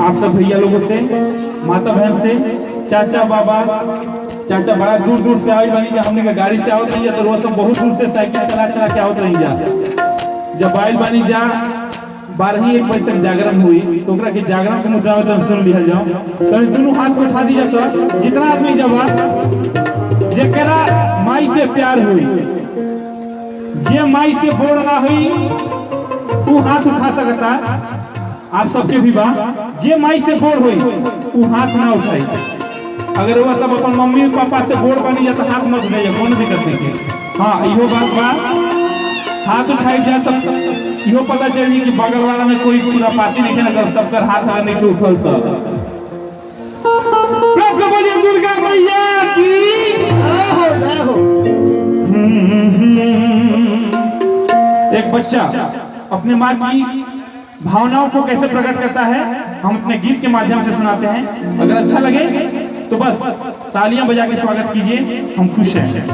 आप सब भैया लोगों से, माता बहन से, चाचा बाबा, चाचा बड़ा दूर दूर से आई बनी जा, हमने का गाड़ी से आवत रही जा, तो वो सब बहुत दूर से साइकिल चला चला के आवत रही जा। जब आयल बनी जा 12-1 बजे तक जागरण हुई तो ओकरा के जागरण के मुद्रा में सुन लिया जाओ। तो दोनों हाथ को उठा दिया, तो जितना आदमी जब जेकरा माई से प्यार हुई, जे माई से बोर ना हुई, वो हाथ उठा सकता। आप सबके भी बा, जे माई से बोर हुई वो हाथ ना उठाई। अगर वो सब अपन मम्मी पापा से बोर बनी जाए तो हाथ मत उठाइए, कौन दिक्कत नहीं है। हाँ इहो बात बा, हाथ उठाई जाए तब इहो पता चली कि बगल वाला में कोई पूरा पार्टी नहीं है, अगर सबका हाथ आने के उठल तो बोलिए दुर्गा मैया की। एक बच्चा अपने माँ की भावनाओं को कैसे प्रकट करता है हम अपने गीत के माध्यम से सुनाते हैं। अगर अच्छा लगे तो बस तालियां बजा के स्वागत कीजिए, हम खुश हैं।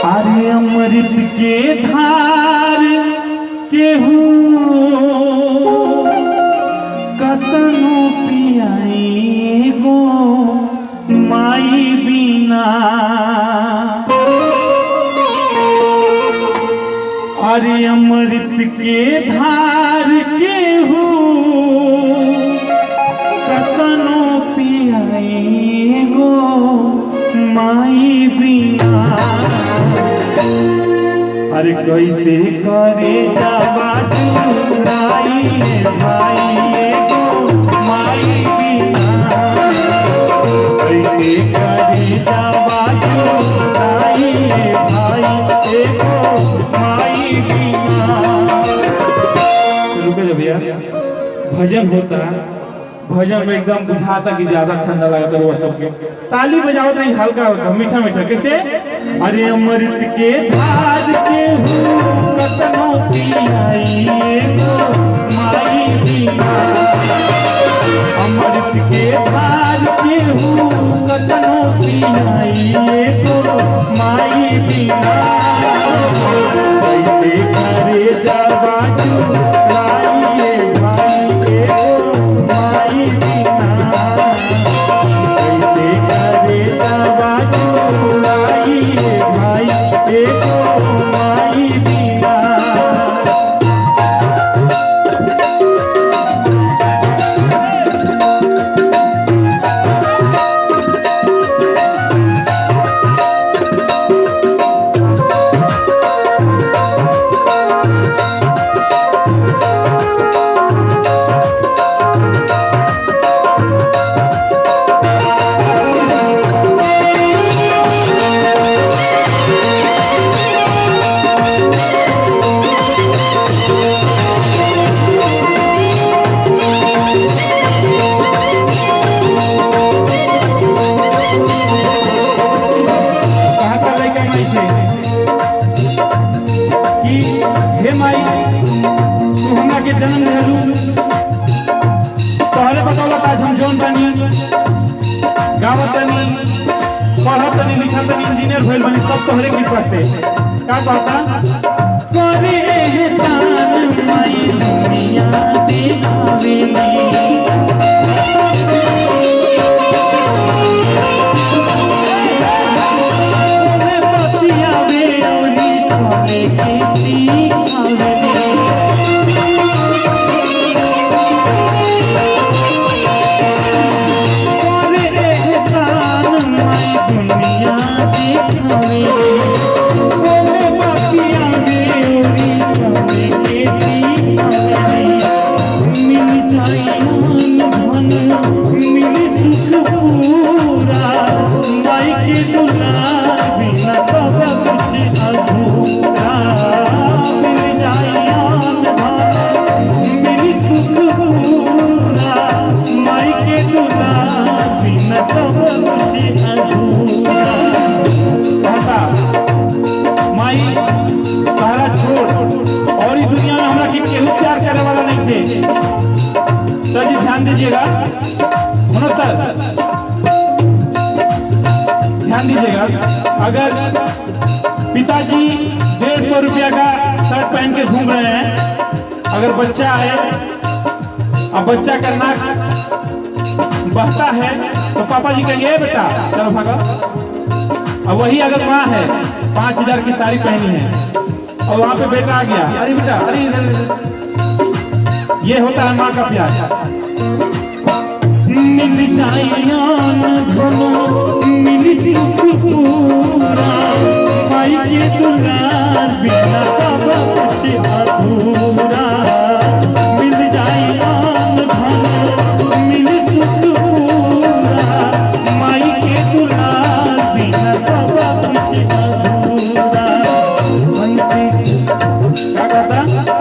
अरे अमृत के धार केहू कतनो पियाई गो माई बिना। अरे अमृत के धार केहू कतनो पियाई गो माई बिना। अरे कैसे करे जावा चुराई भाई गो माई बिना। कैसे करे जावा चुराई भाई गो माई बिना। रुको जब भैया भजन होता, भजन में एकदम बुझाता कि ज्यादा ठंडा लगता है। वो सबके ताली बजाओ नहीं, हल्का हल्का मीठा मीठा। कैसे? अरे अमृत के धार के कतनो पियाई गो माई बिना। अमृत के धार के कतनो पियाई गो माई बिना। कैसे करे जावा चुराई भाई गो माई बिना। कैसे करे जावा चुराई भाई गो माई बिना। जन्म दिलू तोहरे बतौलत आज हम जौन बनी गावत तनी पढ़त तनी लिखत तनी इंजीनियर भइल बनी, सब तोहरे कृपा से। का कहता करे एहसान माई दुनिया दिखावेली। बसिया बेओली तोले के दिखावेली। सर जी ध्यान दीजिएगा, मनोज सर ध्यान दीजिएगा। अगर पिताजी 150 रुपया का शर्ट पहन के घूम रहे हैं, अगर बच्चा आए अब बच्चा का नाक बहता है तो पापा जी कहेंगे बेटा चलो भागो। अब वही अगर माँ है 5,000 की साड़ी पहनी है और वहां पे बेटा आ गया, अरे बेटा अरे ये होता है माँ का प्यार। मिल जाइयान धनो मिल पूरा माई के दुलार बिना कुछ अधूरा। मिल जाइयान धनो मिल पूरा माई के दुलार बिना कुछ अधूरा। क्या कहता